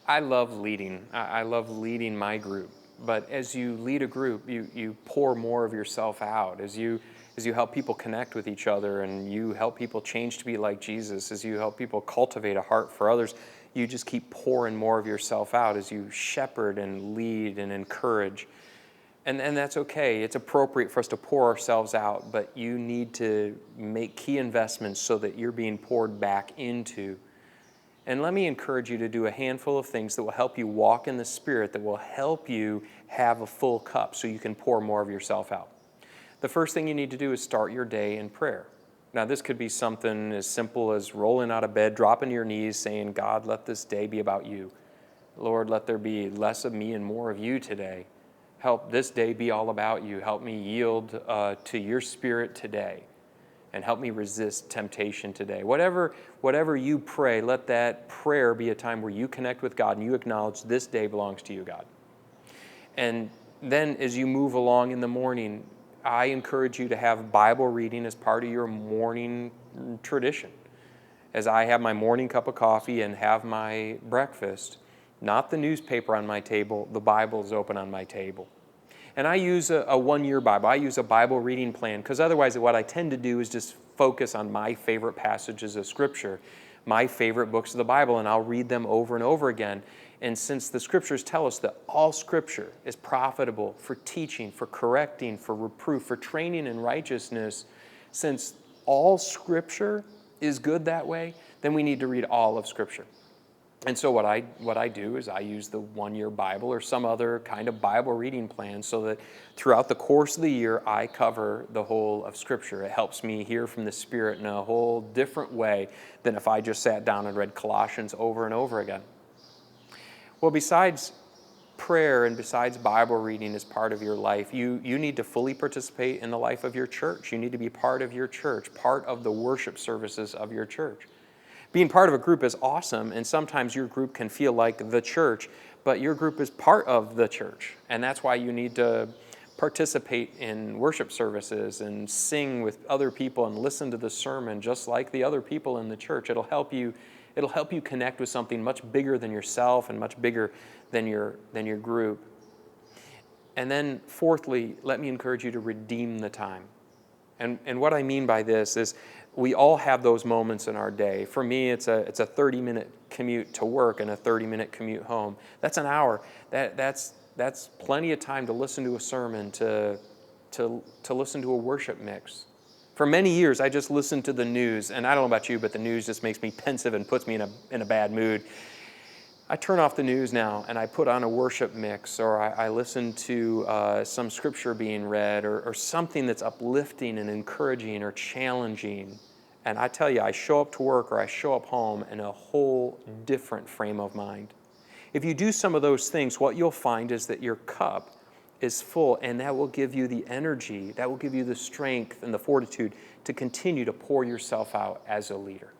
I love leading. I love leading my group. But as you lead a group, you pour more of yourself out. As you help people connect with each other and you help people change to be like Jesus, as you help people cultivate a heart for others, you just keep pouring more of yourself out as you shepherd and lead and encourage. And that's okay. It's appropriate for us to pour ourselves out, but you need to make key investments so that you're being poured back into. And let me encourage you to do a handful of things that will help you walk in the Spirit, that will help you have a full cup so you can pour more of yourself out. The first thing you need to do is start your day in prayer. Now, this could be something as simple as rolling out of bed, dropping to your knees, saying, God, let this day be about you. Lord, let there be less of me and more of you today. Help this day be all about you. Help me yield to your Spirit today. And help me resist temptation today. Whatever you pray, let that prayer be a time where you connect with God and you acknowledge this day belongs to you, God. And then as you move along in the morning, I encourage you to have Bible reading as part of your morning tradition. As I have my morning cup of coffee and have my breakfast, not the newspaper on my table, the Bible is open on my table. And I use a one-year Bible. I use a Bible reading plan because otherwise what I tend to do is just focus on my favorite passages of Scripture, my favorite books of the Bible, and I'll read them over and over again. And since the Scriptures tell us that all Scripture is profitable for teaching, for correcting, for reproof, for training in righteousness, since all Scripture is good that way, then we need to read all of Scripture. And so what I do is I use the one-year Bible or some other kind of Bible reading plan so that throughout the course of the year, I cover the whole of Scripture. It helps me hear from the Spirit in a whole different way than if I just sat down and read Colossians over and over again. Well, besides prayer and besides Bible reading as part of your life, you need to fully participate in the life of your church. You need to be part of your church, part of the worship services of your church. Being part of a group is awesome, and sometimes your group can feel like the church, but your group is part of the church, and that's why you need to participate in worship services and sing with other people and listen to the sermon just like the other people in the church. It'll help you connect with something much bigger than yourself and much bigger than your group. And then fourthly, let me encourage you to redeem the time. And what I mean by this is we all have those moments in our day. For me, it's a 30-minute commute to work and a 30-minute commute home. That's an hour. That's plenty of time to listen to a sermon, to listen to a worship mix. For many years, I just listened to the news, and I don't know about you, but the news just makes me pensive and puts me in a bad mood. I turn off the news now and I put on a worship mix, or I listen to some scripture being read, or something that's uplifting and encouraging or challenging. And I tell you, I show up to work or I show up home in a whole different frame of mind. If you do some of those things, what you'll find is that your cup is full, and that will give you the energy, that will give you the strength and the fortitude to continue to pour yourself out as a leader.